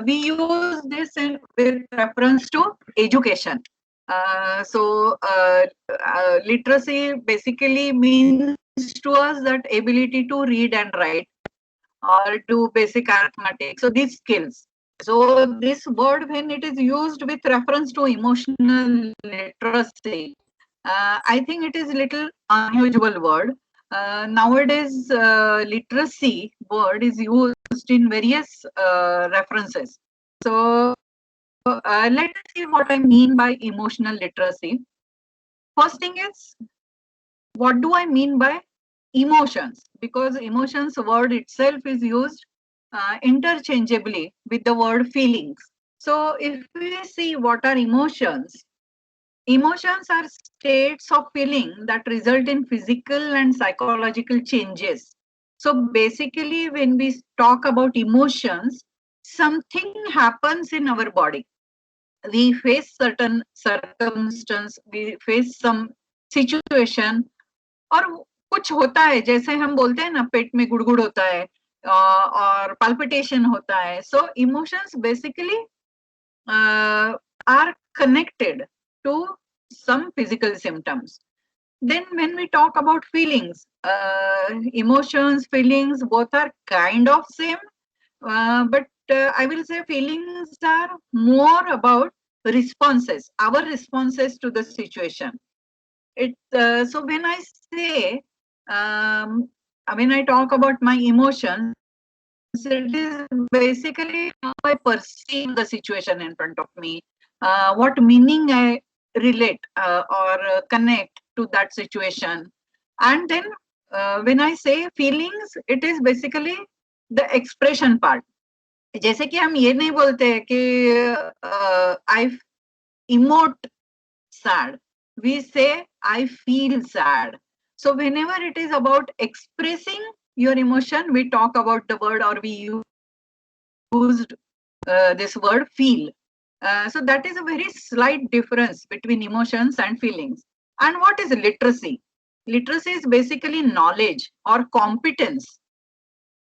We use this with reference to education. Literacy basically means to us that ability to read and write or do basic arithmetic. So these skills. So this word, when it is used with reference to emotional literacy, I think it is little unusual word. Nowadays, literacy word is used in various references. So let us see what I mean by emotional literacy. First thing is, what do I mean by emotions? Because emotions word itself is used interchangeably with the word feelings. So if we see what are emotions, emotions are states of feeling that result in physical and psychological changes. So basically, when we talk about emotions, something happens in our body. We face certain circumstance, we face some situation, और कुछ होता है, जैसे हम बोलते हैं ना, पेट में गुड़गुड़ होता है और palpitation होता है. So emotions basically are connected to some physical symptoms. Then when we talk about feelings, emotions, feelings, both are kind of same, but I will say feelings are more about responses, our responses to the situation. So when I say, when I talk about my emotions, it is basically how I perceive the situation in front of me, what meaning I relate or connect to that situation. And then when I say feelings, it is basically the expression part. जैसे कि हम ये नहीं बोलते हैं कि I emote sad. We say, I feel sad. So whenever it is about expressing your emotion, we talk about the word, or we used this word feel. So that is a very slight difference between emotions and feelings. And what is literacy? Literacy is basically knowledge or competence.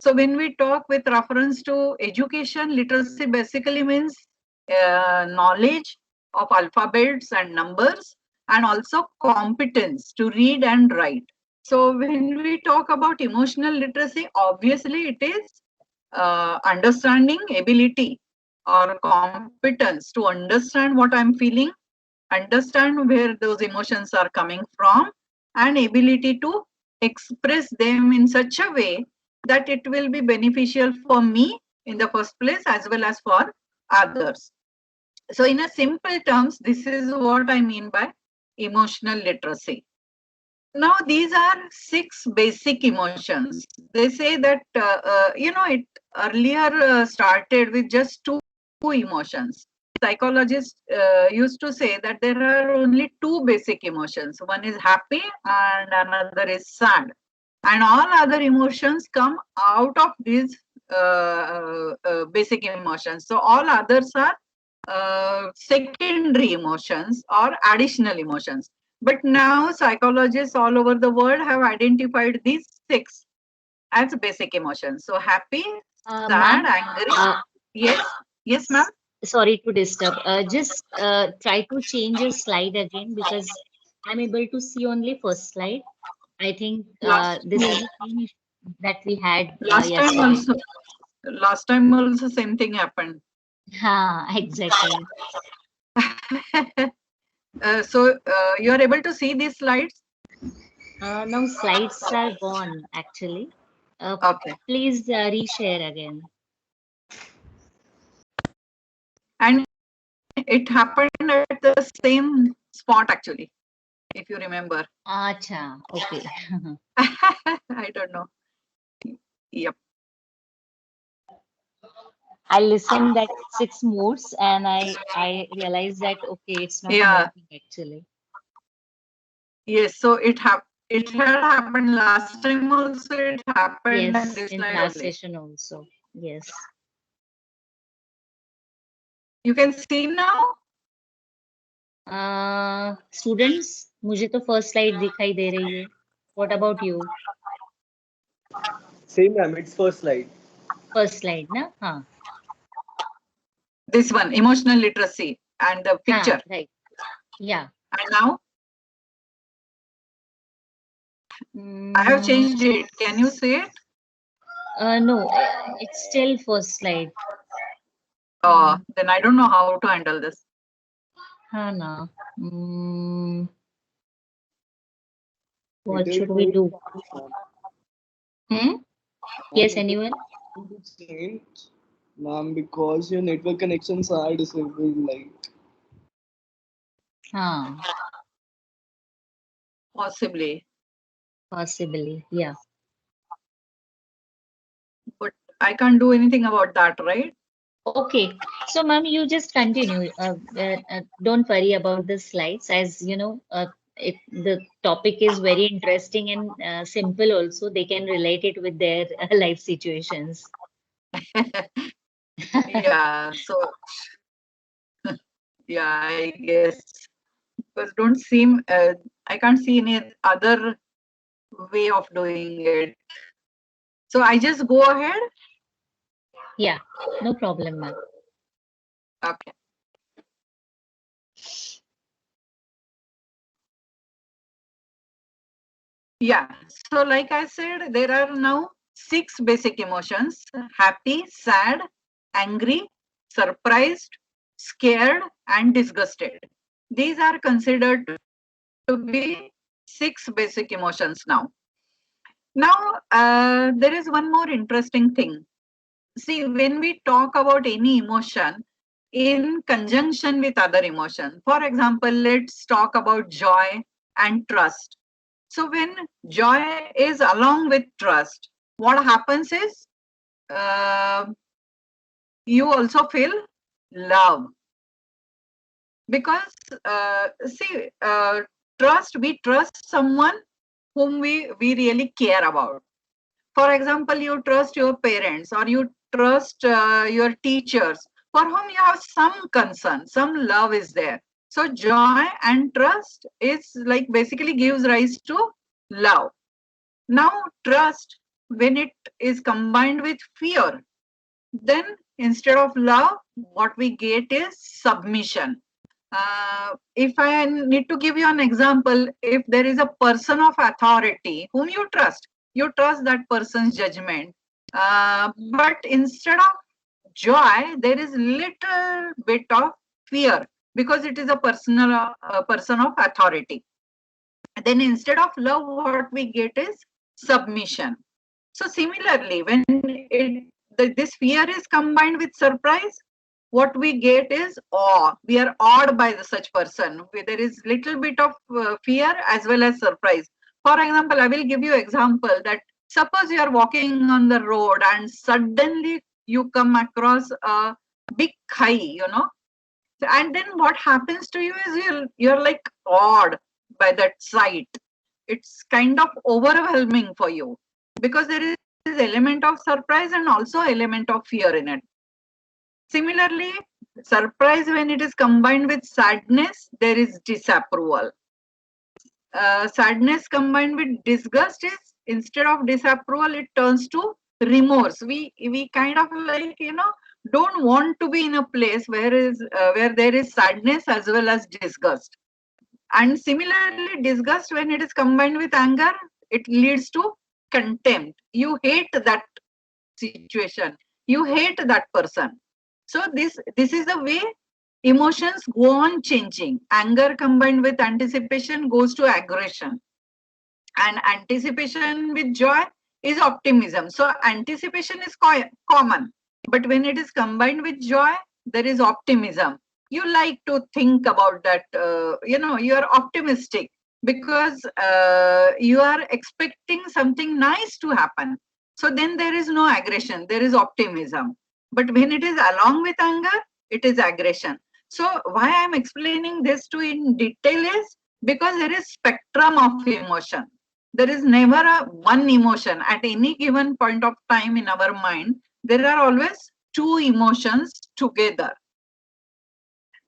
So when we talk with reference to education, literacy basically means knowledge of alphabets and numbers, and also competence to read and write. So when we talk about emotional literacy, obviously it is understanding ability or competence to understand what I'm feeling, understand where those emotions are coming from, and ability to express them in such a way that it will be beneficial for me in the first place as well as for others. So in a simple terms, this is what I mean by emotional literacy. Now these are 6 basic emotions. They say that it earlier started with just 2 emotions. Psychologists used to say that there are only 2 basic emotions. One is happy and another is sad, and all other emotions come out of these basic emotions. So all others are secondary emotions or additional emotions. But now psychologists all over the world have identified these 6 as basic emotions. So happy, sad, Ma'am, angry. Yes, yes, ma'am. sorry to disturb. Just try to change your slide again because I'm able to see only first slide. I think Last this is the same issue that we had last time yesterday. also, last time also same thing happened. Ha, exactly. So you are able to see these slides. Now slides are gone actually. Uh, Okay, Please reshare again. and it happened at the same spot actually, if you remember. Acha, okay. I don't know. Yep. I listened that 6 modes and I realized that okay, it's not Yeah. moving actually. Yes. So it had happened last time also. It happened and this slide Yes, only. in last session also. Yes. You can see now. Students मुझे तो first slide दिखाई दे रही है. What about you? Same ma'am, it's first slide. First slide ना? हाँ. This one, emotional literacy and the picture. Right. Yeah. And now I have Mm, changed it. Can you see it? no, it's still first slide. Then I don't know how to handle this. Hana. Mm, It what is should we going do? to change, Hmm? ma'am. Yes, It is anyone? going to change, ma'am, because your network connections are disabled. Like, Ah, Possibly, possibly. Yeah. but I can't do anything about that, right? Okay. So, ma'am, you just continue. Don't worry about the slides, as you know, the topic is very interesting and simple also. They can relate it with their life situations. Yeah. So yeah, I guess because don't seem I can't see any other way of doing it. So I just go ahead. Yeah, no problem, ma'am. Okay. Yeah. So like I said, there are now 6 basic emotions: happy, sad, angry, surprised, scared, and disgusted. These are considered to be 6 basic emotions now. Now, there is one more interesting thing. See, when we talk about any emotion in conjunction with other emotion, for example, let's talk about joy and trust. So, when joy is along with trust, what happens is uh, you also feel love because see, trust, we trust someone whom we really care about. For example, you trust your parents or you trust your teachers for whom you have some concern, some love is there. So joy and trust is like basically gives rise to love. Now trust, when it is combined with fear, then instead of love, what we get is submission. If I need to give you an example, if there is a person of authority whom you trust that person's judgment. But instead of joy, there is little bit of fear because it is a personal person of authority. Then instead of love, what we get is submission. So similarly, when this fear is combined with surprise, what we get is awe. We are awed by such person. There is little bit of fear as well as surprise. For example, I will give you example that suppose you are walking on the road and suddenly you come across a big khai, and then what happens to you is you're like awed by that sight. It's kind of overwhelming for you because there is element of surprise and also element of fear in it. Similarly, surprise, when it is combined with sadness, there is disapproval. Sadness combined with disgust is, instead of disapproval, it turns to remorse. We kind of like, don't want to be in a place where there is sadness as well as disgust. And similarly, disgust, when it is combined with anger, it leads to contempt. You hate that situation. You hate that person. So this is the way emotions go on changing. Anger combined with anticipation goes to aggression, and anticipation with joy is optimism. So anticipation is common, but when it is combined with joy, there is optimism. You like to think about that, you are optimistic because you are expecting something nice to happen. So then there is no aggression, there is optimism. But when it is along with anger, it is aggression. So why I'm explaining this to in detail is because there is spectrum of emotion. There is never a one emotion at any given point of time in our mind. There are always two emotions together.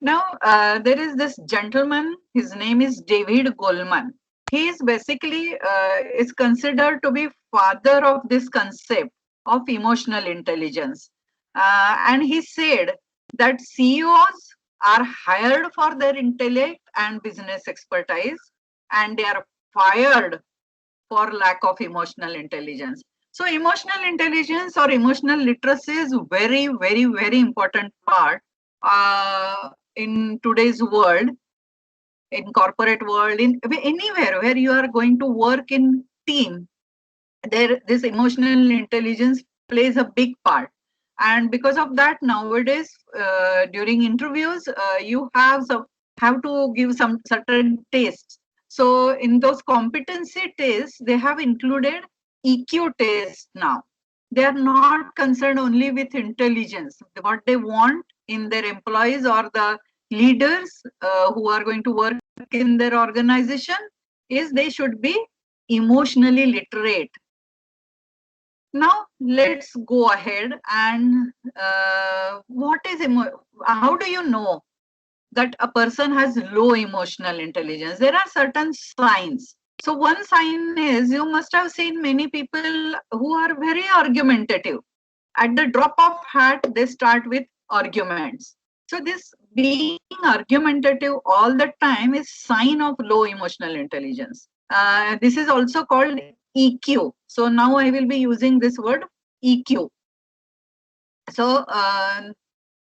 Now, there is this gentleman, his name is David Goleman. He is basically is considered to be father of this concept of emotional intelligence. And he said that CEOs are hired for their intellect and business expertise, and they are fired for lack of emotional intelligence. So emotional intelligence or emotional literacy is very, very, very important part in today's world, in corporate world, in anywhere where you are going to work in team. There, this emotional intelligence plays a big part, and because of that, nowadays during interviews, you have to give some certain tests. So in those competency tests, they have included EQ tests now. They are not concerned only with intelligence. What they want in their employees or the leaders who are going to work in their organization is they should be emotionally literate. Now let's go ahead and how do you know that a person has low emotional intelligence? There are certain signs. So one sign is, you must have seen many people who are very argumentative. At the drop of hat, they start with arguments. So this being argumentative all the time is sign of low emotional intelligence. This is also called EQ. So now I will be using this word EQ. So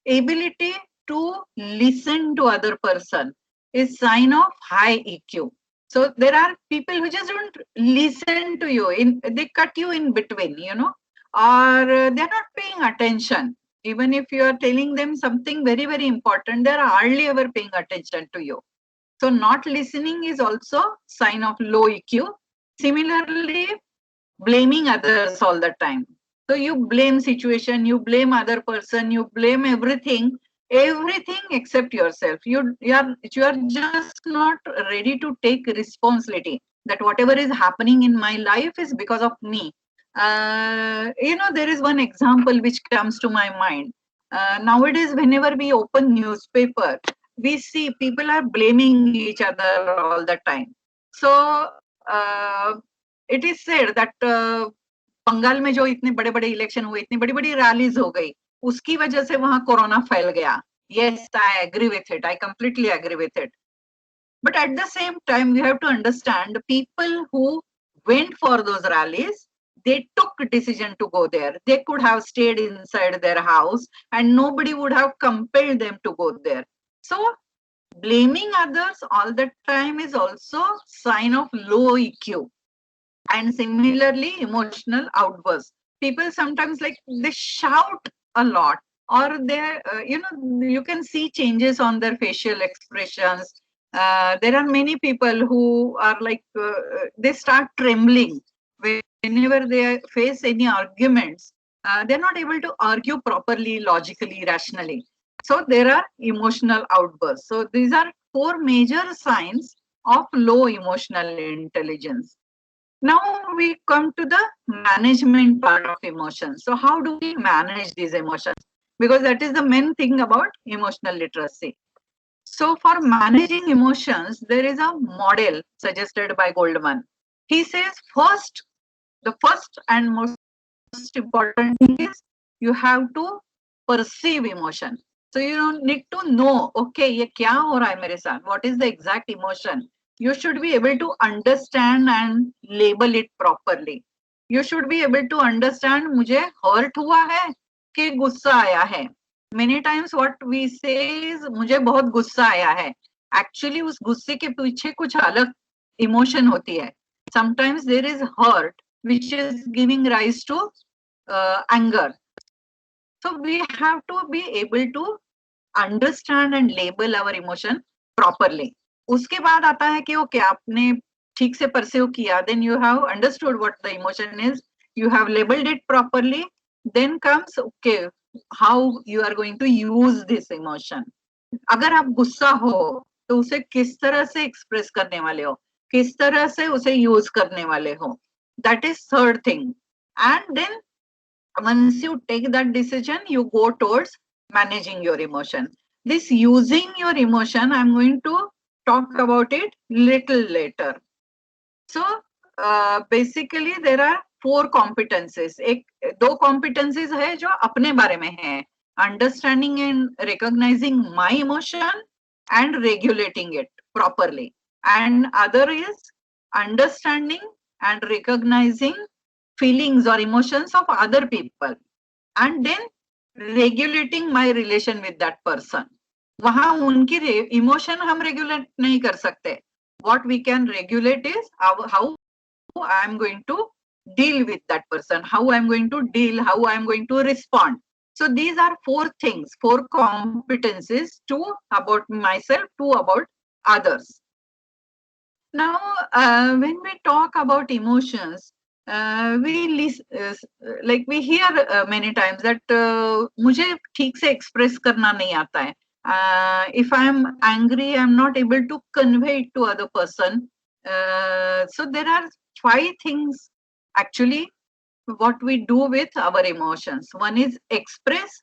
ability to listen to other person is sign of high EQ. So there are people who just don't listen to you. They cut you in between, or they're not paying attention. Even if you are telling them something very, very important, they're hardly ever paying attention to you. So not listening is also sign of low EQ. Similarly, blaming others all the time. So you blame situation, you blame other person, you blame everything except yourself. You are just not ready to take responsibility that whatever is happening in my life is because of me. There is one example which comes to my mind. Nowadays, whenever we open newspaper, we see people are blaming each other all the time. So it is said that Bengal में जो इतने बड़े बड़े election हुए, इतनी बड़ी बड़ी rallies हो गई, उसकी वजह से वहां कोरोना फैल गया. Yes, I agree with it. I completely agree with it. But at the same time, we have to understand the people who went for those rallies, they took decision to go there. They could have stayed inside their house and nobody would have compelled them to go there. So blaming others all the time is also sign of low EQ. And similarly, emotional outbursts. People sometimes like they shout a lot, or you can see changes on their facial expressions. There are many people who are like they start trembling whenever they face any arguments. They're not able to argue properly, logically, rationally. So there are emotional outbursts. So these are four major signs of low emotional intelligence. Now we come to the management part of emotions. So how do we manage these emotions? Because that is the main thing about emotional literacy. So for managing emotions, there is a model suggested by Goldman. He says the first and most important thing is you have to perceive emotion. So you don't need to know, okay, ye kya ho raha hai mere saath? What is the exact emotion? You should be able to understand and label it properly. You should be able to understand मुझे hurt हुआ है कि गुस्सा आया है. Many times what we say is मुझे बहुत गुस्सा आया है. Actually उस गुस्से के पीछे कुछ अलग emotion होती है. Sometimes there is hurt which is giving rise to anger. So we have to be able to understand and label our emotion properly. उसके बाद आता है कि ओके आपने ठीक से परसीव किया, then you have understood what the emotion is, you have labeled it properly, then comes okay how you are going to use this emotion. अगर आप गुस्सा हो तो उसे किस तरह से एक्सप्रेस करने वाले हो, किस तरह से उसे यूज करने वाले हो, that is third thing. And then once you take that decision, you go towards managing your emotion. This using your emotion, I'm going to talk about it little later. So basically there are four competencies. एक दो competencies है जो अपने बारे में है, understanding and recognizing my emotion and regulating it properly. And other is understanding and recognizing feelings or emotions of other people, and then regulating my relation with that person. वहां उनकी इमोशन हम regulate नहीं कर सकते. What we can regulate is how I am going to deal with that person, how I am going to deal, how I am going to respond. So these are four things, four competencies, two about myself, two about others. Now, when we talk about emotions, like we hear many times that मुझे ठीक से express करना नहीं आता है. If I am angry, I am not able to convey it to other person. So there are five things actually what we do with our emotions. One is express,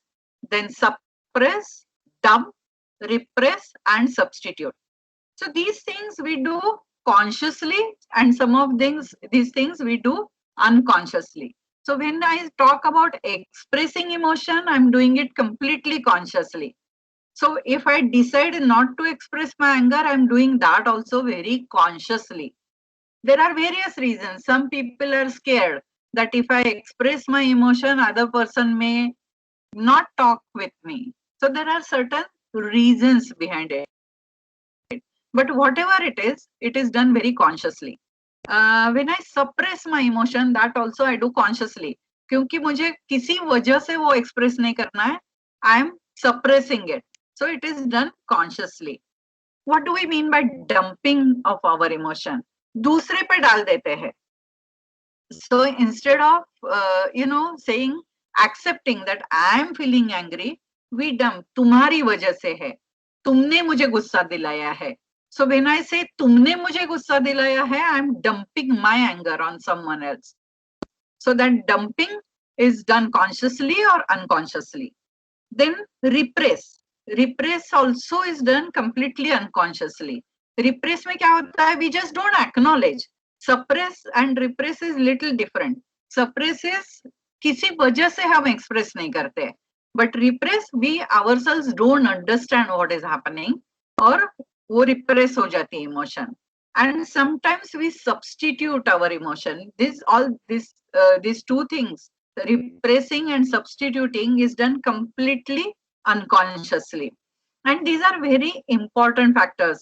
then suppress, dump, repress, and substitute. So these things we do consciously, and some of these things we do unconsciously. So when I talk about expressing emotion, I'm doing it completely consciously. So if I decide not to express my anger, I'm doing that also very consciously. There are various reasons. Some people are scared that if I express my emotion, other person may not talk with me. So there are certain reasons behind it. But whatever it is done very consciously. When I suppress my emotion, that also I do consciously. क्योंकि मुझे किसी वजह से वो express नहीं करना है, I am suppressing it. So it is done consciously. What do we mean by dumping of our emotion? दूसरे पे डाल देते हैं. So instead of saying, accepting that I am feeling angry, we dump. तुम्हारी वजह से है, तुमने मुझे गुस्सा दिलाया है. So when I say तुमने मुझे गुस्सा दिलाया है, I am dumping my anger on someone else. So that dumping is done consciously or unconsciously. Then repress. Repress also is done completely unconsciously. Repress में क्या होता है? We just don't acknowledge. Suppress and repress is little different. Suppress is किसी वजह से हम express नहीं करते. But repress, we ourselves don't understand what is happening, और वो repress हो जाती है emotion. And sometimes we substitute our emotion. These two things, repressing and substituting, is done completely unconsciously. And these are very important factors.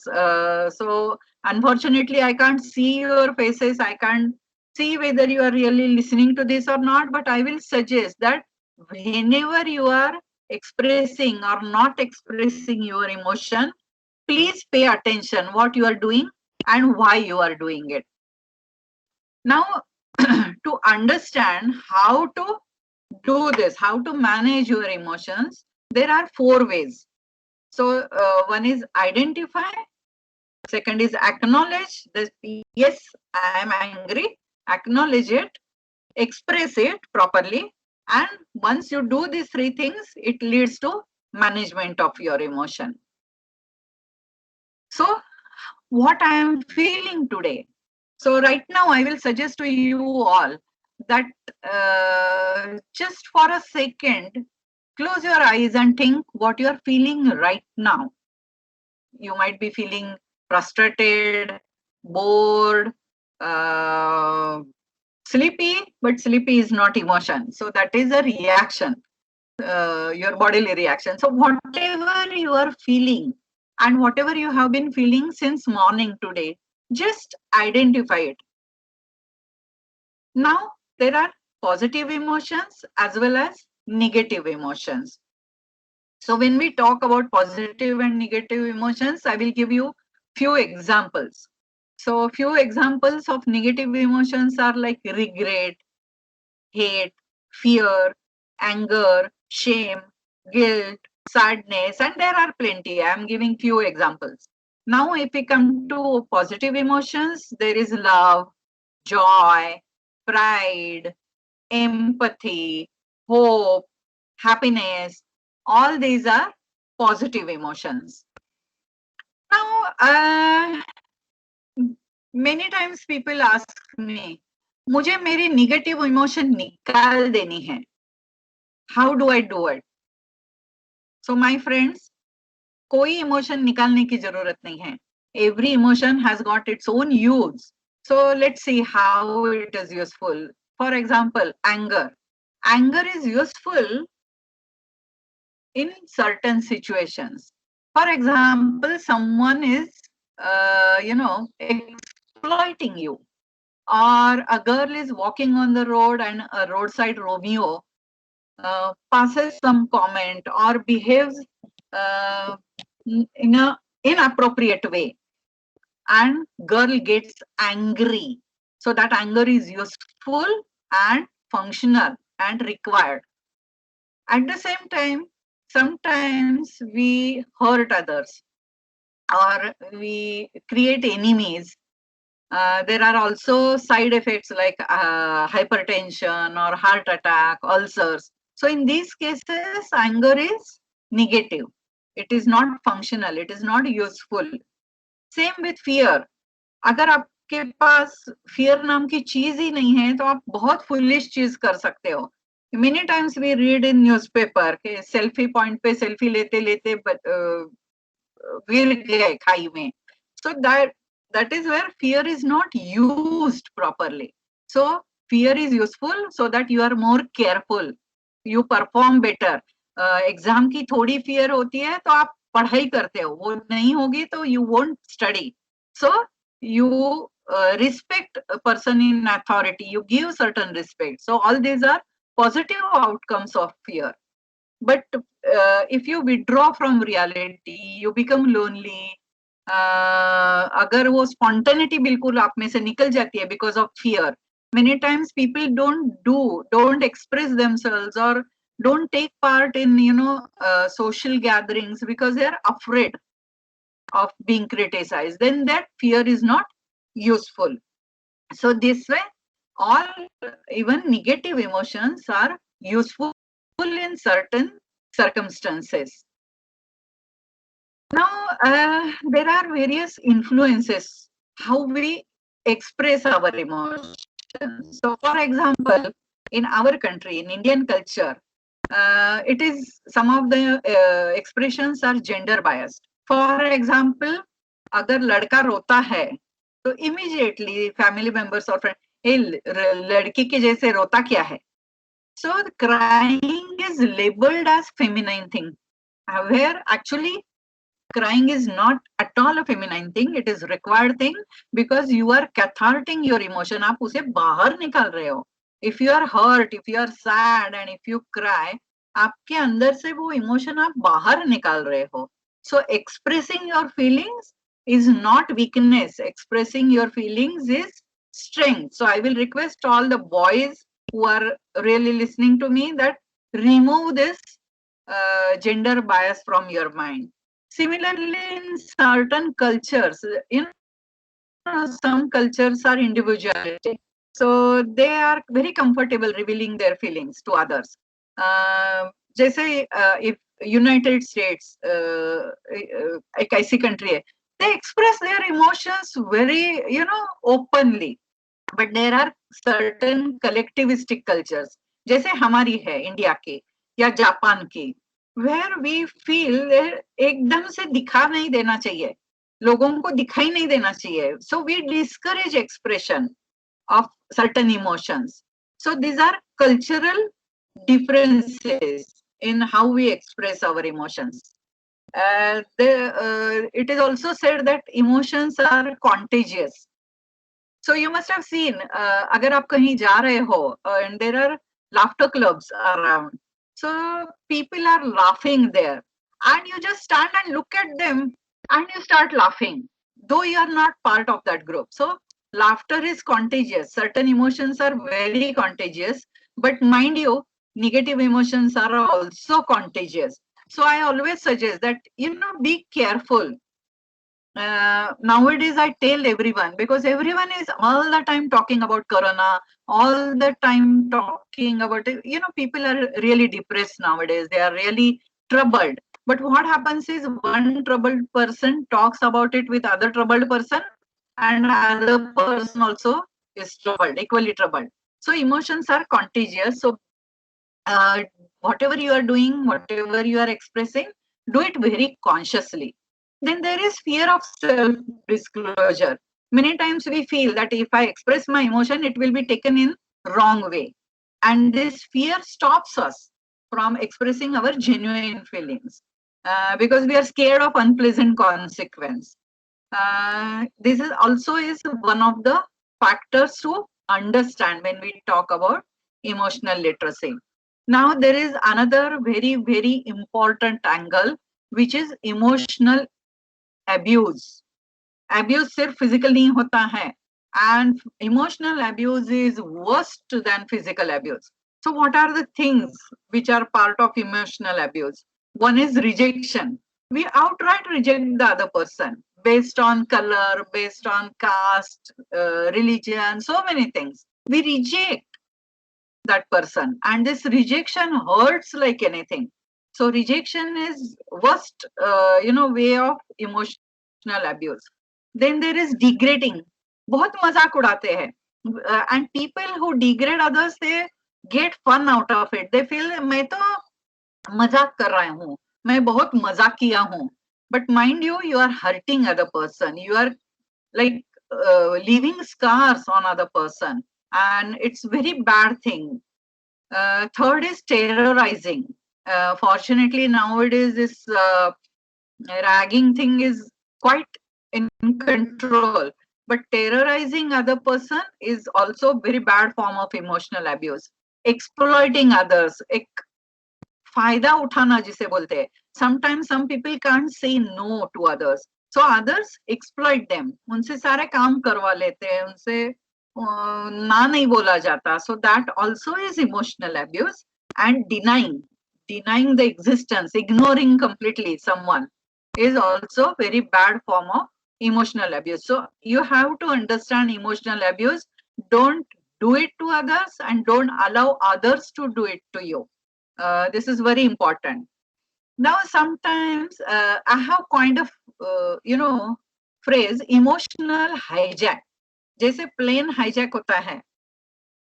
So unfortunately, I can't see your faces. I can't see whether you are really listening to this or not, but I will suggest that whenever you are expressing or not expressing your emotion, please pay attention what you are doing and why you are doing it. Now, to understand how to do this, how to manage your emotions, there are four ways. So one is identify, second is acknowledge that yes, I am angry, acknowledge it, express it properly, and once you do these three things, it leads to management of your emotion. So what I am feeling today. So right now I will suggest to you all that just for a second, close your eyes and think what you are feeling right now. You might be feeling frustrated, bored, sleepy, but sleepy is not emotion. So that is a reaction, your bodily reaction. So whatever you are feeling and whatever you have been feeling since morning today, just identify it. Now, there are positive emotions as well as negative emotions. So when we talk about positive and negative emotions, I will give you few examples. So few examples of negative emotions are like regret, hate, fear, anger, shame, guilt, sadness, and there are plenty. I am giving few examples. Now, if we come to positive emotions, there is love, joy, pride, empathy, hope, happiness. All these are positive emotions. Now, many times people ask me, मुझे मेरी negative emotion निकाल देनी है. How do I do it? So my friends, कोई emotion निकालने की जरूरत नहीं है. Every emotion has got its own use. So let's see how it is useful. For example, anger. Anger is useful in certain situations. For example, someone is, exploiting you, or a girl is walking on the road and a roadside Romeo passes some comment or behaves uh, in a inappropriate way, and girl gets angry. So that anger is useful and functional and required. At the same time, sometimes we hurt others or we create enemies. There are also side effects like hypertension or heart attack, ulcers. So in these cases, anger is negative. It is not functional. It is not useful. Same with fear. अगर आपके पास fear नाम की चीज ही नहीं है तो आप बहुत foolish चीज कर सकते हो. Many times we read in newspaper कि selfie point पे selfie लेते लेते गिर गए खाई में. So that is where fear is not used properly. So fear is useful so that you are more careful, you perform better. Exam की थोड़ी fear होती है तो आप पढ़ाई करते हो, वो नहीं होगी तो you won't study. So you respect a person in authority, you give certain respect. So all these are positive outcomes of fear. But if you withdraw from reality, you become lonely. अगर वो spontaneity बिल्कुल आप में से निकल जाती है because of fear. Many times people don't express themselves or don't take part in social gatherings because they are afraid of being criticized. Then that fear is not useful. So this way, all even negative emotions are useful in certain circumstances. Now, there are various influences how we express our emotions. So, for example, in our country, in Indian culture, it is some of the expressions are gender biased. For example, अगर लड़का रोता है, तो immediately family members or friends, hey, लड़की के जैसे रोता क्या है? So crying is labeled as feminine thing, where actually crying is not at all a feminine thing. It is required thing because you are catharting your emotion. आप उसे बाहर निकाल रहे हो. If you are hurt, if you are sad and if you cry, आपके अंदर से वो emotion आप बाहर निकाल रहे हो. So expressing your feelings is not weakness. Expressing your feelings is strength. So I will request all the boys who are really listening to me that remove this gender bias from your mind. Similarly, in certain cultures, some cultures are individualistic. So they are very comfortable revealing their feelings to others. जैसे if United States एक ऐसी country है, they express their emotions very, openly. But there are certain collectivistic cultures, जैसे हमारी है India की या Japan की, where we feel एकदम से दिखा नहीं देना चाहिए, लोगों को दिखाई नहीं देना चाहिए. So we discourage expression of certain emotions. So these are cultural differences in how we express our emotions. It is also said that emotions are contagious. So you must have seen, अगर आप कहीं जा रहे हो and there are laughter clubs around. So people are laughing there and you just stand and look at them and you start laughing, though you are not part of that group. So laughter is contagious. Certain emotions are very contagious, but mind you, negative emotions are also contagious. So I always suggest that, be careful. Nowadays I tell everyone, because everyone is all the time talking about corona, all the time talking about it. People are really depressed nowadays, they are really troubled. But what happens is one troubled person talks about it with other troubled person, and other person also is troubled, equally troubled. So emotions are contagious. So whatever you are doing, whatever you are expressing, do it very consciously. Then there is fear of self disclosure. Many times we feel that if I express my emotion, it will be taken in wrong way. And this fear stops us from expressing our genuine feelings because we are scared of unpleasant consequence. This is also is one of the factors to understand when we talk about emotional literacy. Now there is another very important angle, which is emotional abuse. Abuse सिर्फ physical नहीं होता है, and emotional abuse is worse than physical abuse. So what are the things which are part of emotional abuse? One is rejection. We outright reject the other person based on color, based on caste, religion, so many things. We reject that person, and this rejection hurts like anything. So rejection is worst way of emotional abuse. Then there is degrading. बहुत मजाक उड़ाते हैं, and people who degrade others, they get fun out of it. They feel मैं तो मजाक कर रहा हूँ, मैं बहुत मजाकिया हूँ. But mind you, you are hurting other person. You are like leaving scars on other person, and it's very bad thing. Third is terrorizing. Fortunately, nowadays this ragging thing is quite in control. But terrorizing other person is also very bad form of emotional abuse. Exploiting others, एक फायदा उठाना जिसे बोलते हैं. Sometimes some people can't say no to others, so others exploit them. उनसे सारे काम करवा लेते हैं, उनसे ना नहीं बोला जाता. So that also is emotional abuse. And denying the existence, ignoring completely someone, is also very bad form of emotional abuse. So you have to understand emotional abuse. Don't do it to others, and don't allow others to do it to you. This is very important. Now sometimes I have kind of phrase emotional hijack. जैसे plane hijack होता है.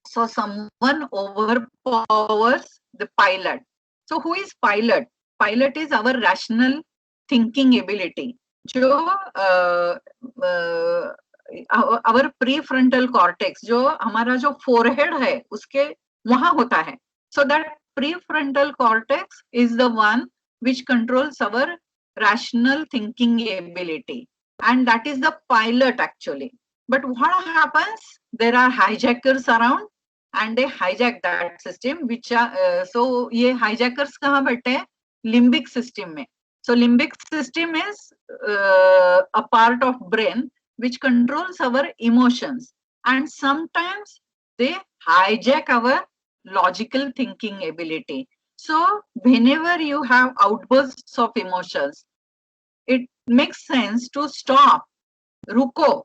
So someone overpowers the pilot. So who is pilot? Pilot is our rational thinking ability. जो our prefrontal cortex, जो हमारा जो forehead है, उसके वहां होता है. So that prefrontal cortex is the one which controls our rational thinking ability, and that is the pilot actually. But what happens? There are hijackers around, and they hijack that system. Which are so ये hijackers कहाँ बैठे हैं? Limbic system में. So limbic system is a part of brain which controls our emotions, and sometimes they hijack our logical thinking ability. So whenever you have outbursts of emotions, it makes sense to stop, ruko,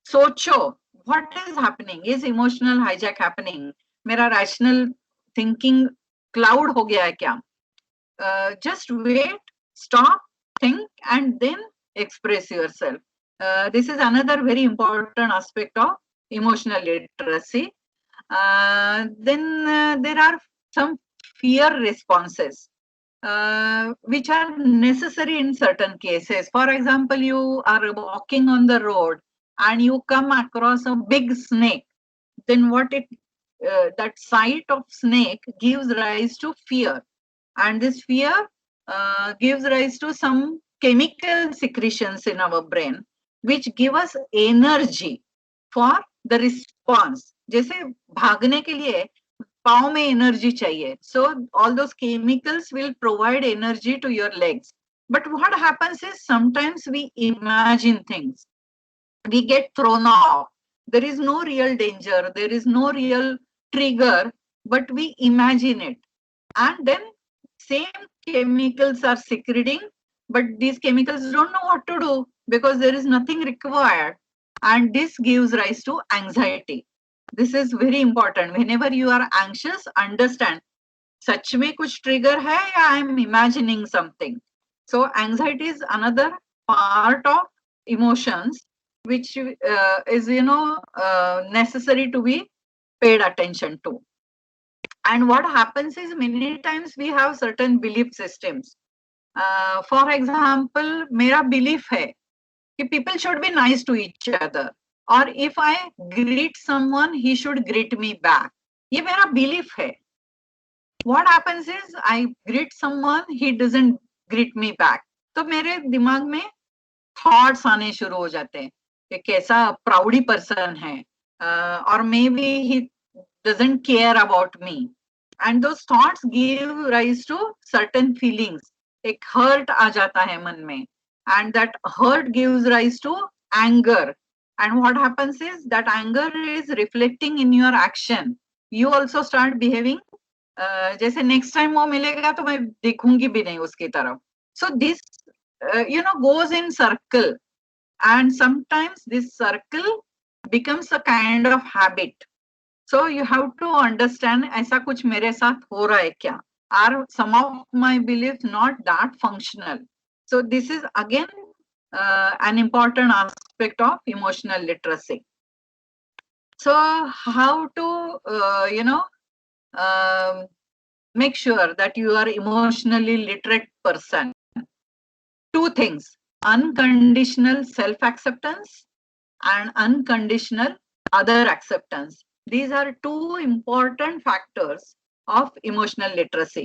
socho. What is happening? Is emotional hijack happening? मेरा rational thinking cloud हो गया है क्या? Just wait, stop, think, and then express yourself. This is another very important aspect of emotional literacy. Then there are some fear responses which are necessary in certain cases. For example, you are walking on the road and you come across a big snake. Then that sight of snake gives rise to fear, and this fear gives rise to some chemical secretions in our brain which give us energy for the response. जैसे भागने के लिए पाँव में energy चाहिए, so all those chemicals will provide energy to your legs. But what happens is sometimes we imagine things, we get thrown off. There is no real danger, there is no real trigger, but we imagine it, and then same chemicals are secreting, but these chemicals don't know what to do because there is nothing required, and this gives rise to anxiety. This is very important. Whenever you are anxious, understand सच में कुछ trigger है या I am imagining something. So anxiety is another part of emotions which is necessary to be paid attention to. And what happens is many times we have certain belief systems. For example, मेरा belief है कि people should be nice to each other, or if I greet someone, he should greet me back. ये मेरा belief है. What happens is I greet someone, he doesn't greet me back. तो मेरे दिमाग में थॉट्स आने शुरू हो जाते हैं कि कैसा प्राउडी पर्सन है, और may be he doesn't care about me, and those thoughts give rise to certain feelings. एक हर्ट आ जाता है मन में, and that hurt gives rise to anger, and what happens is that anger is reflecting in your action. You also start behaving जैसे next time वो मिलेगा तो मैं देखूंगी भी नहीं उसकी तरफ. So this goes in circle, and sometimes this circle becomes a kind of habit. So you have to understand ऐसा कुछ मेरे साथ हो रहा है क्या, are some of my beliefs not that functional. So this is again an important aspect of emotional literacy. So how to make sure that you are emotionally literate person? Two things: unconditional self-acceptance and unconditional other acceptance. These are two important factors of emotional literacy.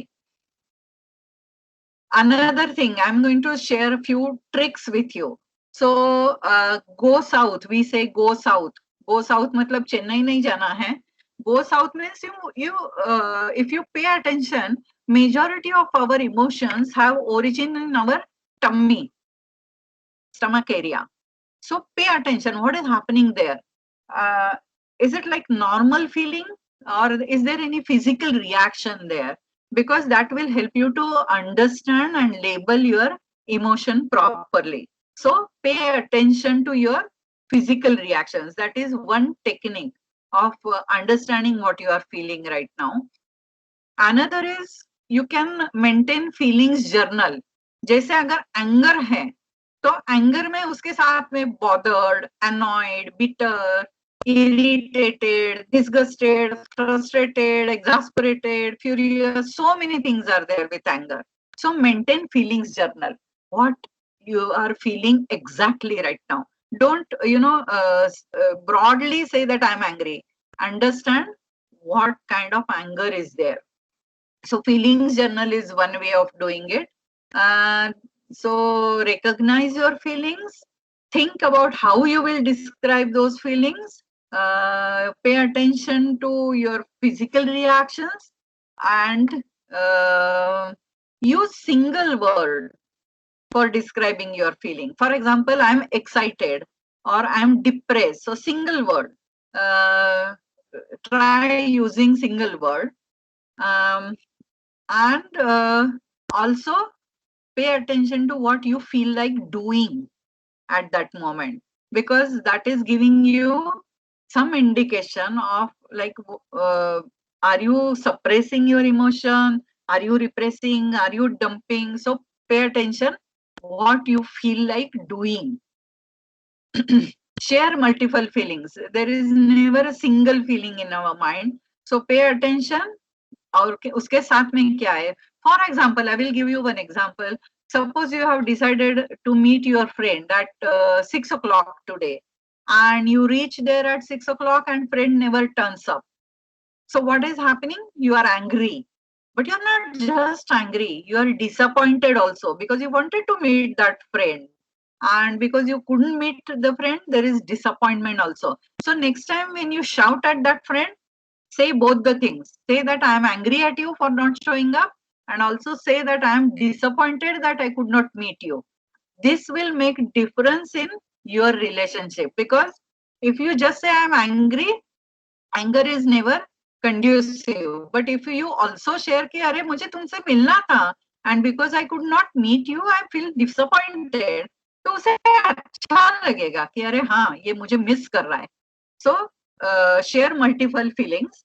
Another thing, I'm going to share a few tricks with you. So go south, we say go south. Go south matlab Chennai nahi jana hai. Go south means if you pay attention, majority of our emotions have origin in our tummy, stomach area. So pay attention, what is happening there? Is it like normal feeling, or is there any physical reaction there? Because that will help you to understand and label your emotion properly. So pay attention to your physical reactions. That is one technique of understanding what you are feeling right now. Another is you can maintain feelings journal. जैसे अगर anger है तो anger में उसके साथ में bothered, annoyed, bitter, irritated, disgusted, frustrated, exasperated, furious, so many things are there with anger. So maintain feelings journal. What you are feeling exactly right now. Don't broadly say that I'm angry. Understand what kind of anger is there. So feelings journal is one way of doing it. So recognize your feelings, think about how you will describe those feelings, pay attention to your physical reactions, and use single word for describing your feeling. For example, I'm excited or I'm depressed. So single word. Try using single word. And also pay attention to what you feel like doing at that moment, because that is giving you some indication of like are you suppressing your emotion, are you repressing, are you dumping. So pay attention what you feel like doing. Share multiple feelings. There is never a single feeling in our mind, so pay attention. और उसके साथ में क्या है? For example, I will give you one example. Suppose you have decided to meet your friend at 6 o'clock today, and you reach there at 6 o'clock and friend never turns up. So what is happening? You are angry. But you're not just angry, you are disappointed also, because you wanted to meet that friend. And because you couldn't meet the friend, there is disappointment also. So next time when you shout at that friend, say both the things. Say that I am angry at you for not showing up, and also say that I am disappointed that I could not meet you. This will make difference in your relationship, because if you just say I am angry, anger is never conducive. But if you also share कि अरे मुझे तुमसे मिलना था and because I could not meet you, I feel disappointed, तो उसे अच्छा लगेगा कि अरे हाँ ये मुझे मिस कर रहा है. So share multiple feelings.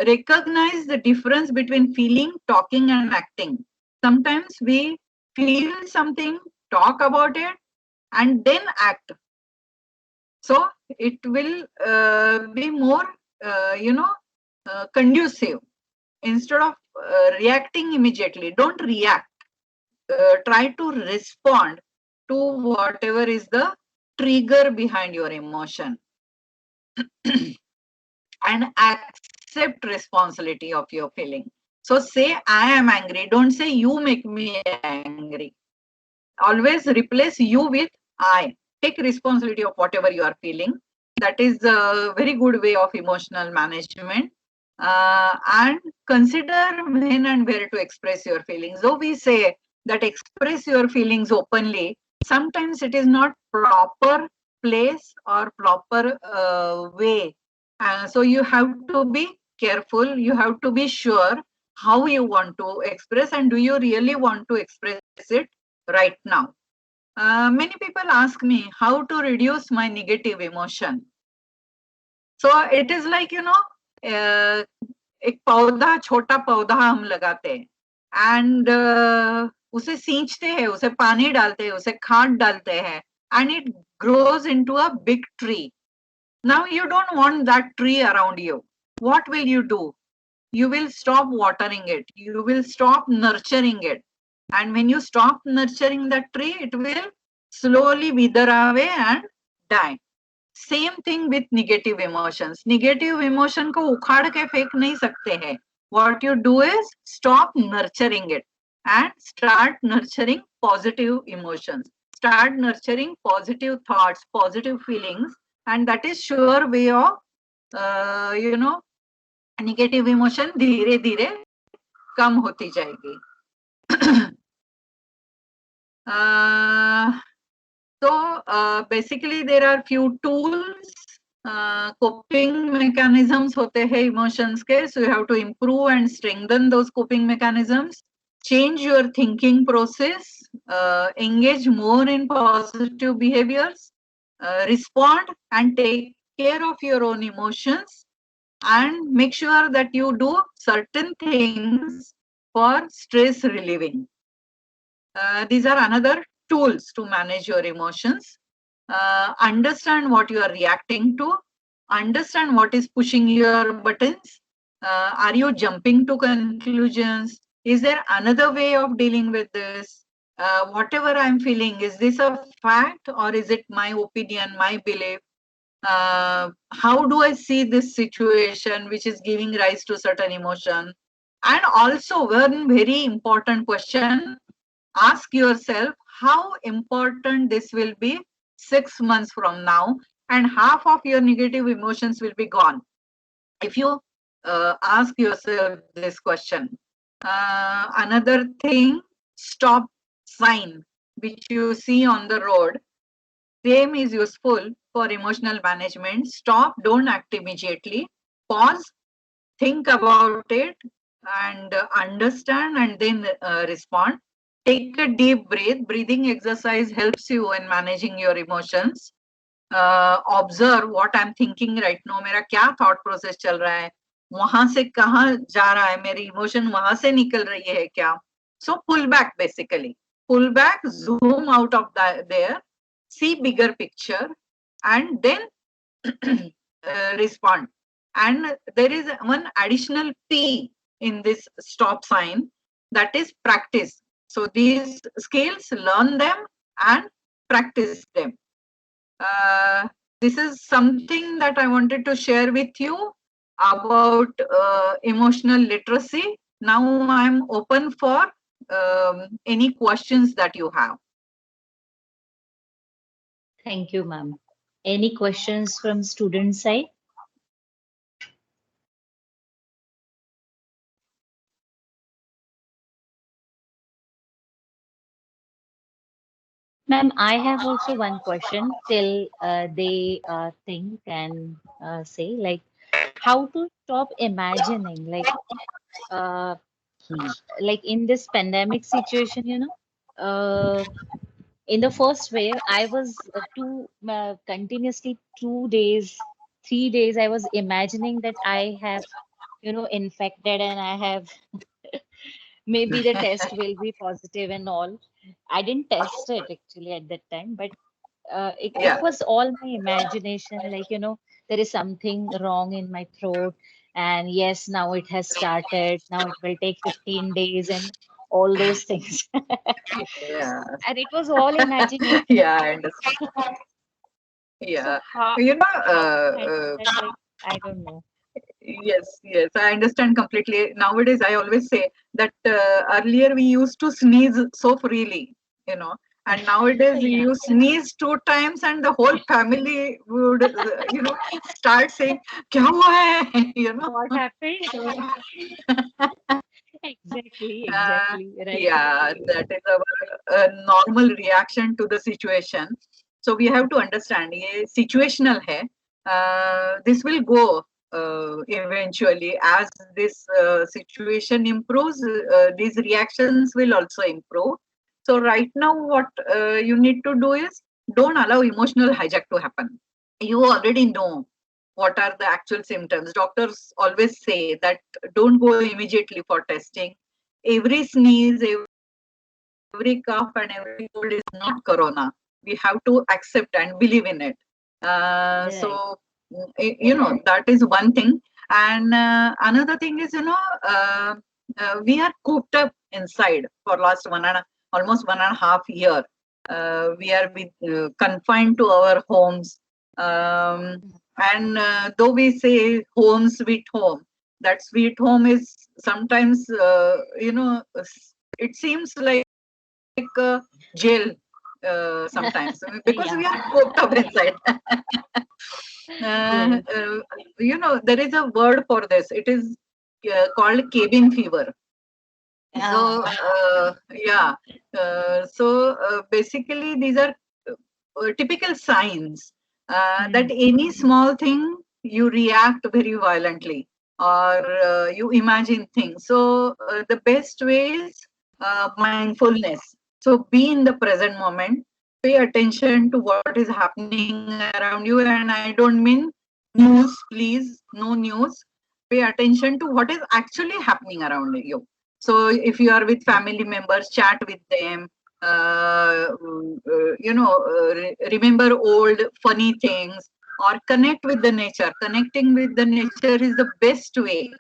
Recognize the difference between feeling, talking, and acting. Sometimes we feel something, talk about it, and then act. So it will be more, conducive. instead of reacting immediately, don't react. Try to respond to whatever is the trigger behind your emotion and accept responsibility of your feeling. So say I am angry, don't say you make me angry. Always replace you with I. Take responsibility of whatever you are feeling. That is a very good way of emotional management. And consider when and where to express your feelings. Though we say that express your feelings openly, sometimes it is not proper place or proper way. So you have to be careful. You have to be sure how you want to express, and do you really want to express it right now. Many people ask me how to reduce my negative emotion. So it is like, एक पौधा, छोटा पौधा हम लगाते हैं, and उसे सींचते हैं, उसे पानी डालते हैं, उसे खाद डालते हैं, and it grows into a big tree. Now you don't want that tree around you. What will you do? You will stop watering it. You will stop nurturing it. And when you stop nurturing that tree, it will slowly wither away and die. Same thing with negative emotions. Negative emotion को उखाड़ के फेंक नहीं सकते हैं. What you do is stop nurturing it and start nurturing positive emotions, start nurturing positive thoughts, positive feelings, and that is sure way of negative emotion धीरे धीरे कम होती जाएगी. So basically there are few tools, coping mechanisms होते हैं emotions के, so you have to improve and strengthen those coping mechanisms. Change your thinking process, engage more in positive behaviors, respond and take care of your own emotions, and make sure that you do certain things for stress relieving. These are another tools to manage your emotions. Understand what you are reacting to. Understand what is pushing your buttons. Are you jumping to conclusions? Is there another way of dealing with this? Whatever I'm feeling, is this a fact or is it my opinion, my belief? How do I see this situation which is giving rise to certain emotion? And also, one very important question, ask yourself how important this will be 6 months from now, and half of your negative emotions will be gone if you ask yourself this question. Another thing, stop sign which you see on the road, same is useful for emotional management. Stop, don't act immediately, pause, think about it, and understand, and then respond. Take a deep breath. Breathing exercise helps you in managing your emotions. Observe what I'm thinking right now. मेरा क्या thought process चल रहा है, वहां से कहाँ जा रहा है, मेरी emotion वहां से निकल रही है क्या. So pull back, basically. Pull back, zoom out of there, see bigger picture, and then respond. And there is one additional P in this stop sign, that is practice. So these skills, learn them and practice them. This is something that I wanted to share with you about emotional literacy. Now I'm open for any questions that you have. Thank you, ma'am. Any questions from student side? Ma'am, I have also one question till they think and say, like, how to stop imagining, uh, like in this pandemic situation, in the first wave, I was continuously 2 days, 3 days, I was imagining that I have, infected and I have maybe the test will be positive and all. I didn't test it actually at that time, but it Yeah. was all my imagination, there is something wrong in my throat. and yes, now it has started. Now it will take 15 days and all those things. Yeah. And it was all imagination. Yeah, I understand. So Yeah. how You know, how to handle that? Like, I don't know. yes, yes, I understand completely. Nowadays, I always say that earlier we used to sneeze so freely, you know, and nowadays Yeah. you sneeze two times and the whole family would, start saying, "Kya hua hai?" you know. What happened? Exactly, Uh, exactly. Right. yeah, that is our normal reaction to the situation. So we have to understand, ये situational है. This will go eventually as this situation improves. These reactions will also improve. So right now, what you need to do is don't allow emotional hijack to happen. You already know what are the actual symptoms. Doctors always say that don't go immediately for testing. Every sneeze, every cough, and every cold is not corona. We have to accept and believe in it. So, Right. that is one thing. And another thing is, we are cooped up inside for last almost 1.5 year. We are confined to our homes. And though we say home sweet home, that sweet home is sometimes, it seems like a jail sometimes because we are Yeah. cooped up inside. Yes. There is a word for this. It is called cabin fever. So, Ah. yeah. Basically, these are typical signs that Hmm. any small thing you react very violently or you imagine things. So, the best way is mindfulness. So, be in the present moment, pay attention to what is happening around you. And I don't mean news, please, no news. Pay attention to what is actually happening around you. So if you are with family members, chat with them. Remember old funny things or connect with the nature. Connecting with the nature is the best way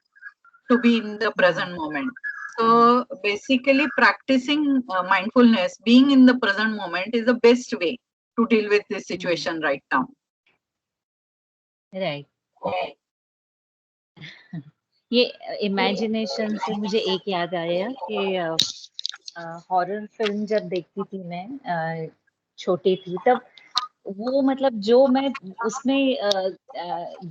to be in the present Hmm. moment. So basically, practicing mindfulness, being in the present moment, is the best way to deal with this Hmm. situation right now. Right. ये imagination से मुझे एक याद आया कि horror film जब देखती थी मैं छोटी थी तब वो मतलब जो मैं उसमें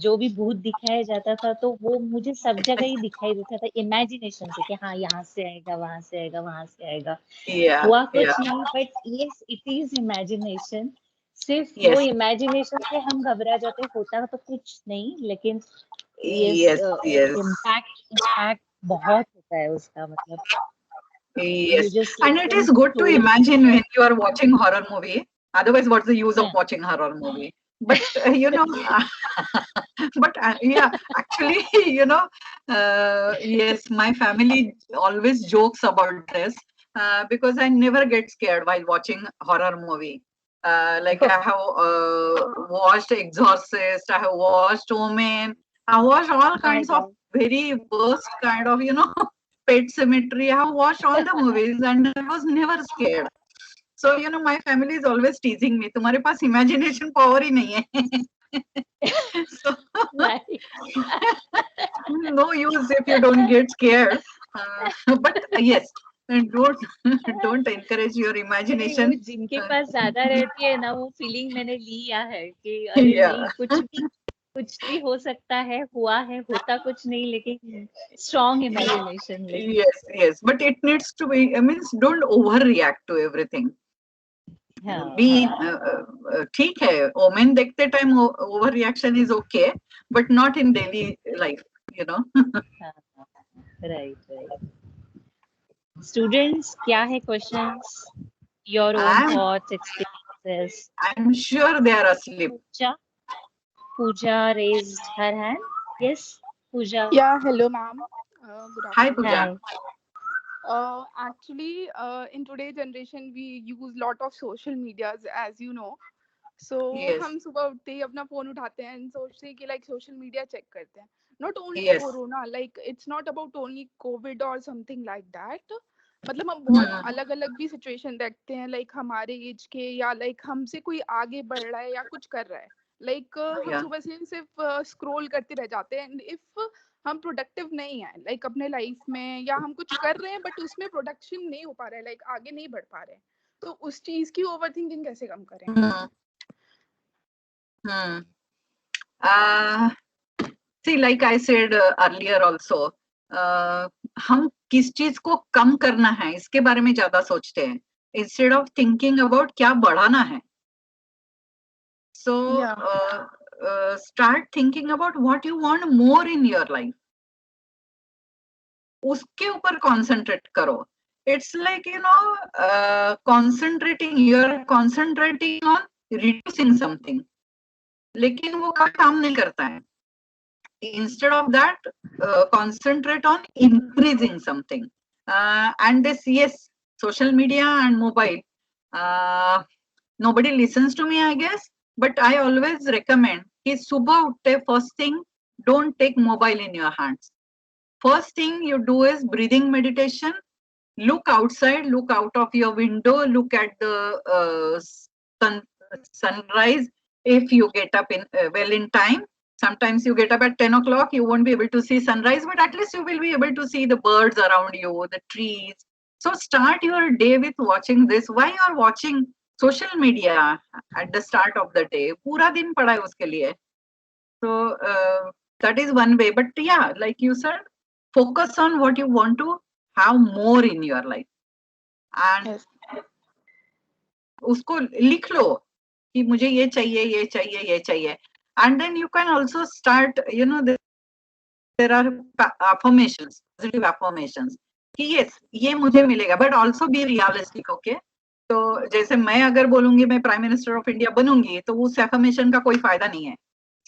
जो भी भूत दिखाया जाता था तो वो मुझे सब जगह ही दिखाई देता था इमेजिनेशन से कि हाँ यहाँ से आएगा वहां से आएगा वहां से आएगा Yeah, हुआ yeah, कुछ नहीं but yes it is imagination सिर्फ वो yes, इमेजिनेशन से हम घबरा जाते होता तो कुछ नहीं लेकिन यस yes, yes. इम्पैक्ट बहुत होता है उसका मतलब you Yes, just and it listen is good to story imagine when you are watching horror movie. Otherwise, what's the use of या watching horror movie? But but yeah, actually, yes, my family always jokes about this because I never get scared while watching horror movie. Like I have watched Exorcist, I have watched Omen, I watched all my kinds of God very worst kind of Pet Cemetery. I have watched all the movies and I was never scared. So my family is always teasing me. तुम्हारे पास imagination power ही नहीं है. So right no use if you don't get scared. But yes, and don't encourage your नहीं वो imagination. जिनके Uh, पास ज्यादा रहती है ना वो फीलिंग मैंने लिया है कि अरे yeah. नहीं कुछ भी हो सकता है हुआ है होता कुछ नहीं लेकिन स्ट्रॉन्ग इमेजिनेशन लेकिन Yes, yes, but it needs to be. I means don't overreact to everything. हाँ Be हाँ ठीक है. Omen देखते time over reaction is okay, but not in daily life. You know. हाँ राइट राइट स्टूडेंट्स क्या है questions your own I'm thoughts experiences I'm sure they are asleep. Pooja Pooja raised her hand yes Pooja Yeah, hello, ma'am. Good Hi, afternoon. Pooja. hi Actually, in today's generation, we use lot of social medias, as you know. So Yes. हम सुबह उठते ही अपना phone उठाते हैं and सोचते हैं कि like social media check करते हैं. not only Yes. corona, like it's not about only covid or something like that. मतलब हम बहुत अलग अलग भी सिचुएशन देखते हैं, लाइक हमारे एज के या लाइक हमसे कोई आगे बढ़ रहा है या कुछ कर रहा है, लाइक हम Yeah. सुबह से सिर्फ स्क्रॉल करते रह जाते हैं, एंड इफ हम प्रोडक्टिव नहीं है लाइक अपने लाइफ में, या हम कुछ कर रहे हैं बट उसमें प्रोडक्शन नहीं हो पा रहा है, लाइक आगे नहीं बढ़ पा रहे हैं, तो उस चीज की ओवर थिंकिंग कैसे कम करें? See, like I said earlier also, हम किस चीज को कम करना है इसके बारे में ज्यादा सोचते हैं instead of thinking about क्या बढ़ाना है. So start thinking about what you want more in your life. उसके ऊपर concentrate करो. It's like, you know, concentrating, you're concentrating on reducing something. लेकिन वो काम नहीं करता है. Instead of that, concentrate on increasing something. And this, yes, social media and mobile. Nobody listens to me, I guess, but I always recommend कि सुबह उठते first thing, don't take mobile in your hands. First thing you do is breathing meditation. Look outside, look out of your window, look at the sunrise. If you get up in well in time, sometimes you get up at 10 o'clock, you won't be able to see sunrise, but at least you will be able to see the birds around you, the trees. So start your day with watching this. Why you are watching social media at the start of the day? पूरा दिन पड़ा है उसके लिए. So that is one way. But yeah, like you said, focus on what you want to have more in your life. And Yes. उसको लिख लो कि मुझे ये चाहिए, ये चाहिए, ये चाहिए. And then you can also start, you know, there are affirmations, positive affirmations. कि yes, ये मुझे मिलेगा, but also be realistic, okay? तो जैसे मैं अगर बोलूंगी मैं प्राइम मिनिस्टर ऑफ इंडिया बनूंगी, तो उस एफर्मेशन का कोई फायदा नहीं है.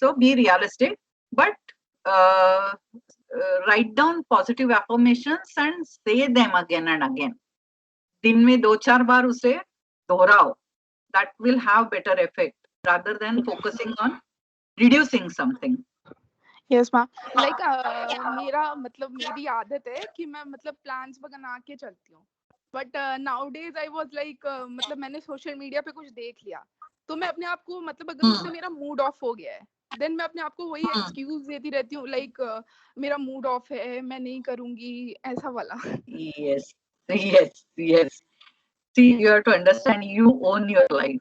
So be realistic, but write down positive affirmations and say them again and again. दिन में 2-4 बार उसे दोहराओ. That will have better effect rather than focusing on reducing something. Yes ma'am, like मेरा मतलब मेरी आदत है कि मैं मतलब प्लान्स बना के चलती हूँ, but now days I was like मतलब मैंने सोशल मीडिया पे कुछ देख लिया, तो मैं अपने आप को मतलब अगर उससे मेरा मूड ऑफ हो गया है, देन मैं अपने आप को वही एक्सक्यूज देती रहती हूँ, लाइक मेरा मूड ऑफ है, मैं नहीं करूंगी, ऐसा वाला. Yes, yes, yes. See, you have to understand you own your life.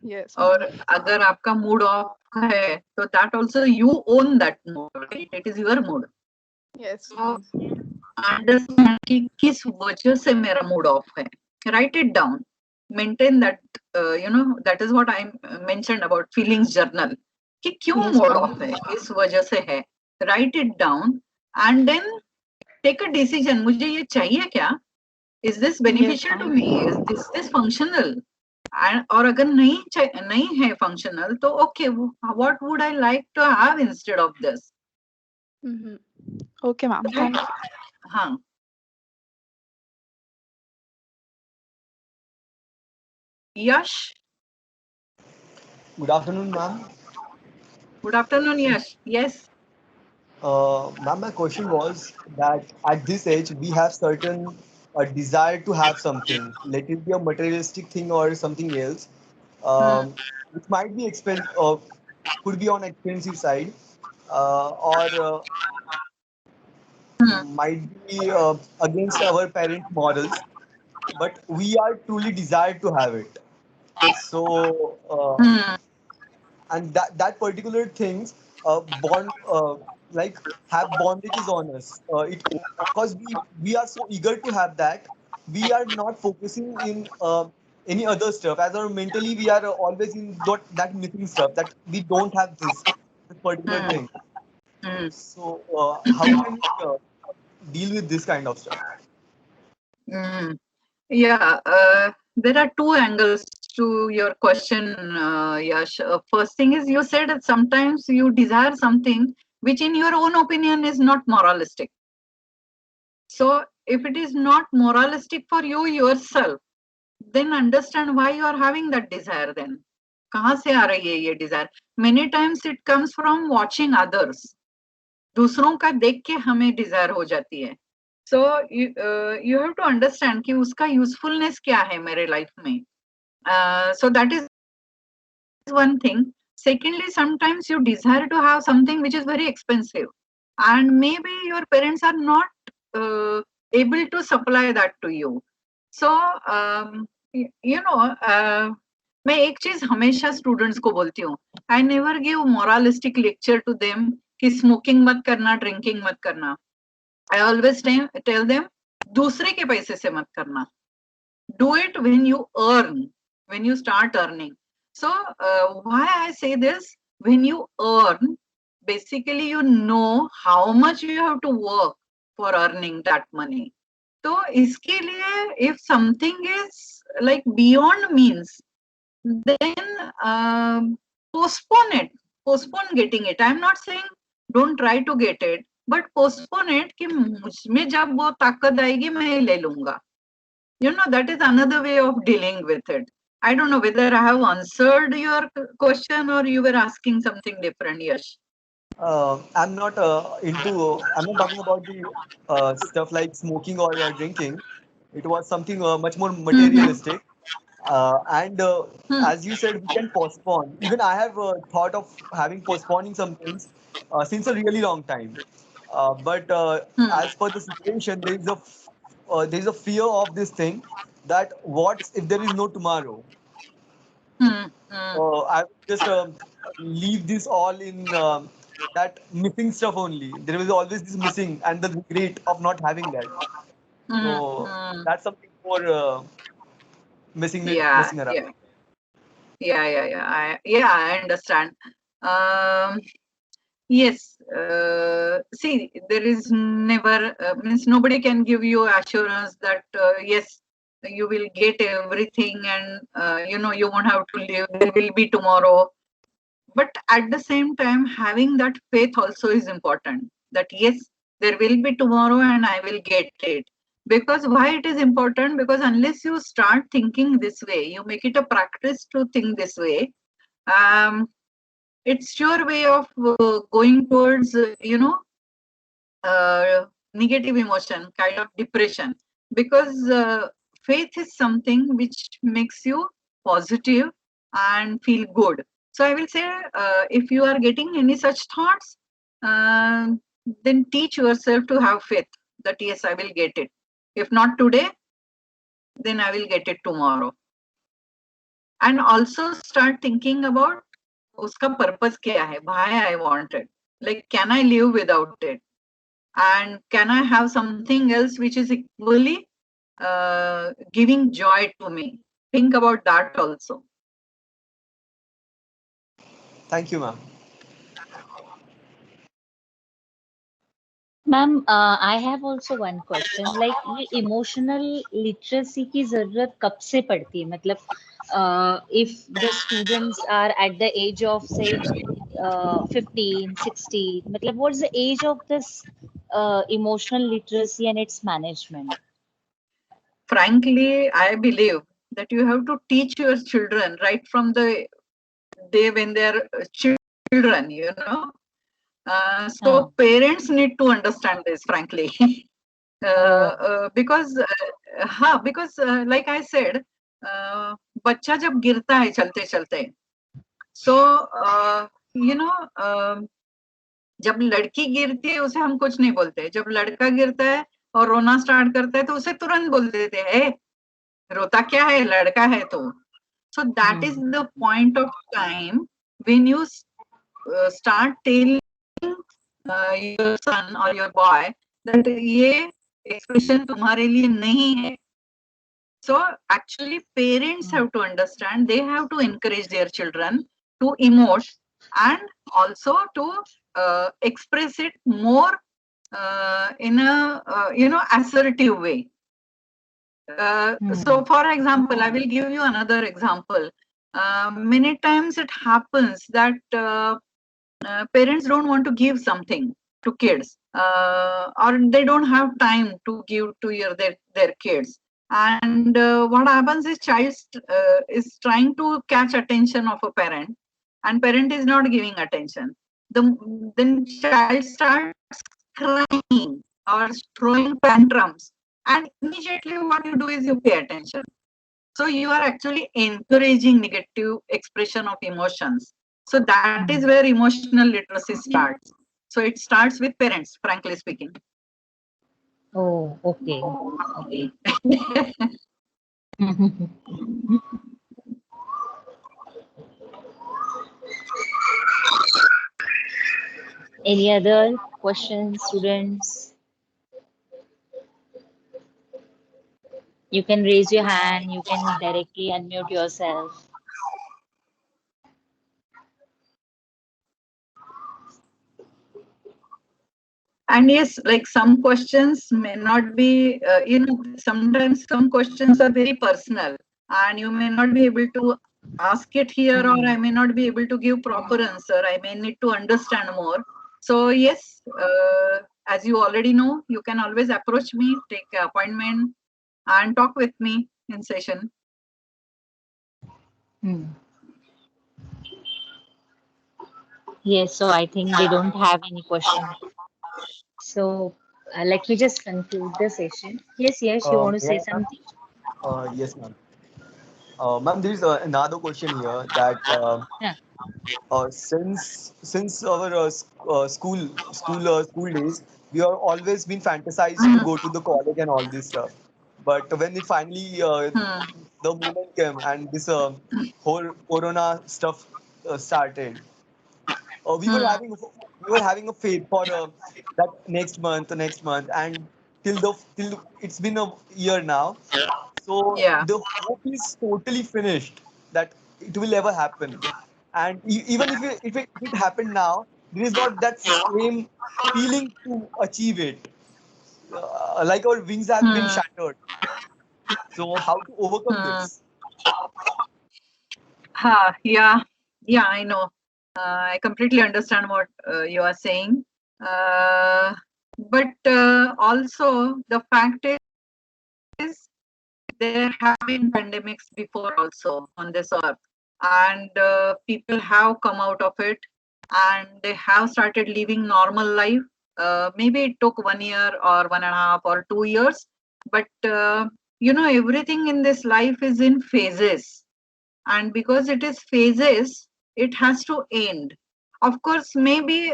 Yes और अगर आपका मूड ऑफ है तो that also you own that mood, right? It is your mood. Yes So understand कि किस वजह से मेरा मूड ऑफ है. Write it down. Maintain that, you know, that is what I mentioned about feelings journal. कि क्यों Yes, mood ma'am. Of है, किस वजह से है. Write it down and then take a decision. मुझे ये चाहिए क्या? Is this beneficial to me? Is this functional? और अगर नहीं है functional, तो okay, what would I like to have instead of this? Okay, ma'am. Thank you. हाँ. Yash. Good afternoon, ma'am. Good afternoon, Yash. Yes. Ma'am, my question was that at this age we have certain desire to have something, let it be a materialistic thing or something else, um, which might be could be on expensive side, or might be against our parent morals, but we are truly desired to have it. So, and that particular things bond like have bondages on us it because we are so eager to have that we are not focusing in any other stuff as our mentally we are always in that missing stuff that we don't have this particular thing. So how can we deal with this kind of stuff? Yeah, there are two angles to your question, Yash. First thing is you said that sometimes you desire something which in your own opinion is not moralistic. So if it is not moralistic for you yourself, then understand why you are having that desire then. कहाँ से आ रही है ये desire? Many times it comes from watching others. दूसरों का देख के हमें डिजायर हो जाती है. So you have to understand कि उसका usefulness क्या है मेरे life में. So that is one thing. Secondly, sometimes you desire to have something which is very expensive, and maybe your parents are not able to supply that to you. So you know, मैं एक चीज हमेशा students को बोलती हूँ, I never give moralistic lecture to them कि smoking मत करना, ड्रिंकिंग मत करना. आई ऑलवेज टेल देम दूसरे के पैसे से मत करना. Do it when you earn, when you start earning. So why I say this, when you earn, basically you know how much you have to work for earning that money. So iske liye, if something is like beyond means, then postpone it, postpone getting it. I'm not saying don't try to get it, but postpone it कि मुझ में जब वो ताकत आएगी मैं ले लूंगा. You know, that is another way of dealing with it. I don't know whether I have answered your question or you were asking something different. Yes. I'm not I'm not talking about the stuff like smoking or drinking. It was something much more Mm-hmm. materialistic. And as you said, we can postpone. Even I have thought of having postponing some things since a really long time. But as per the situation, there is a fear of this thing that what if there is no tomorrow? I would just leave this all in that missing stuff only. There was always this missing and the regret of not having that. So that's something for Yeah, missing around. yeah, yeah. I understand. Um, yes. See, there is never means nobody can give you assurance that yes, you will get everything, and you know you won't have to live. There will be tomorrow. But at the same time, having that faith also is important, that yes, there will be tomorrow and I will get it. Because why it is important? Because unless you start thinking this way, you make it a practice to think this way, um, it's your way of going towards negative emotion, kind of depression. Because faith is something which makes you positive and feel good. So I will say, if you are getting any such thoughts, then teach yourself to have faith that yes, I will get it. If not today, then I will get it tomorrow. And also start thinking about uska purpose kya hai, why I want it. Like, can I live without it? And can I have something else which is equally giving joy to me? Think about that also. Thank you, ma'am. Ma'am I have also one question like ये emotional literacy की जरूरत कब से पड़ती है मतलब if the students are at the age of से 15 16 मतलब what's the age of this emotional literacy and its management. Frankly, I believe that you have to teach your children right from the day when they are children, you know. So parents need to understand this, frankly. Because like I said, बच्चा जब गिरता है चलते चलते, so you know, जब लड़की गिरती है उसे हम कुछ नहीं बोलते, जब लड़का गिरता है और रोना स्टार्ट करता है तो उसे तुरंत बोल देते हैं, रोता क्या है, लड़का है तो. So that is the point of time when you start telling your son or your boy that ये expression तुम्हारे लिए नहीं है. So actually parents have to understand, they have to encourage their children to emote and also to express it more in a assertive way. So for example, I will give you another example. Many times it happens that parents don't want to give something to kids, or they don't have time to give to their kids. And what happens is child is trying to catch attention of a parent, and parent is not giving attention. then child starts crying or throwing tantrums, and immediately what you do is you pay attention. So you are actually encouraging negative expression of emotions. So that is where emotional literacy starts. So it starts with parents, frankly speaking. Oh, okay. Okay. Any other questions, students? You can raise your hand, you can directly unmute yourself. And yes, like some questions may not be, sometimes some questions are very personal, and you may not be able to ask it here, or I may not be able to give proper answer. I may need to understand more. So yes, as you already know, you can always approach me, take an appointment, and talk with me in session. Hmm. Yes, so I think they don't have any question. So let me just conclude the session. Yes, yes, you want to say Right, ma'am? something? Yes, ma'am. Ma'am, there is another question here that Yeah. since our school days, we are always been fantasized to go to the college and all this stuff. But when it finally Hmm. the moment came and this whole Corona stuff started, Hmm. we were having a faith for that next month, and till it's been a year now. So Yeah. the hope is totally finished that it will ever happen. And even if it happened now, there is not that same feeling to achieve it. Like our wings have been Hmm. shattered. So how to overcome Hmm. this? Yeah, yeah, I know. I completely understand what you are saying. Uh, but also, the fact is, there have been pandemics before also on this earth, and people have come out of it, and they have started living normal life. Maybe it took 1 year or 1.5 or 2 years, but everything in this life is in phases, and because it is phases, it has to end. Of course, maybe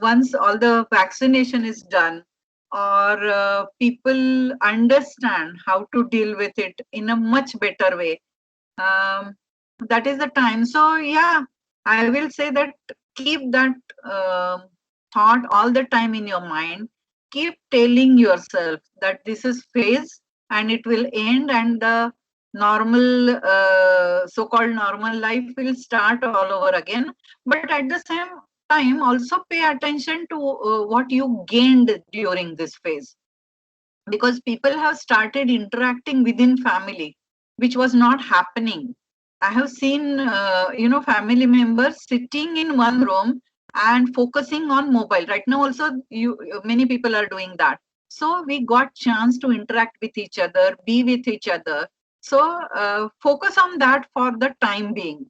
once all the vaccination is done, or people understand how to deal with it in a much better way, um, that is the time. So yeah, I will say that keep that um thought all the time in your mind. Keep telling yourself that this is phase and it will end, and the normal so-called normal life will start all over again. But at the same time, also pay attention to what you gained during this phase, because people have started interacting within family, which was not happening. I have seen family members sitting in one room and focusing on mobile. Right now also, many people are doing that. So we got chance to interact with each other, be with each other. So focus on that for the time being.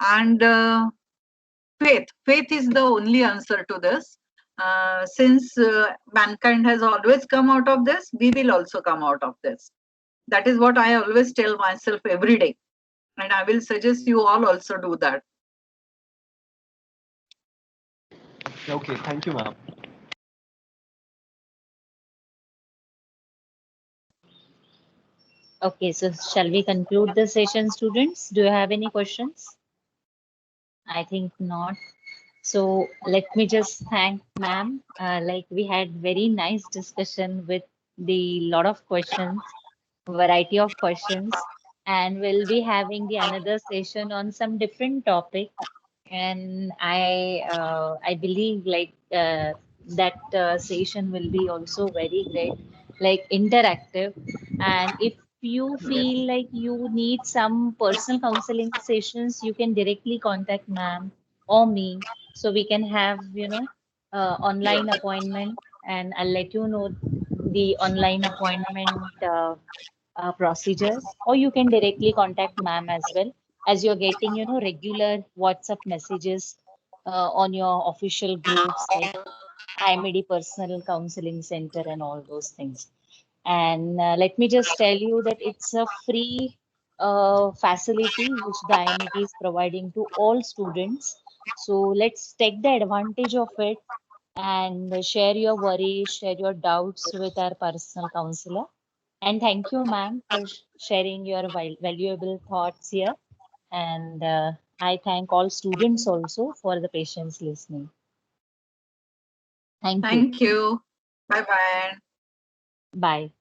And faith is the only answer to this. Since mankind has always come out of this, we will also come out of this. That is what I always tell myself every day, and I will suggest you all also do that. Okay, thank you, ma'am. Okay, so shall we conclude the session, students? Do you have any questions? I think not. So let me just thank ma'am. Like we had very nice discussion with the lot of questions, variety of questions, and we'll be having the another session on some different topic. And I believe like that session will be also very great, like interactive. And if you feel like you need some personal counseling sessions, you can directly contact ma'am or me, so we can have online appointment, and I'll let you know the online appointment procedure, or you can directly contact ma'am as well, as you're getting regular WhatsApp messages on your official groups like IMED Personal Counseling Center and all those things. And let me just tell you that it's a free facility which the IMED is providing to all students. So let's take the advantage of it and share your worries, share your doubts with our personal counselor. And thank you, ma'am, for sharing your valuable thoughts here. And I thank all students also for the patience listening. Thank you. Thank you. Bye bye. Bye.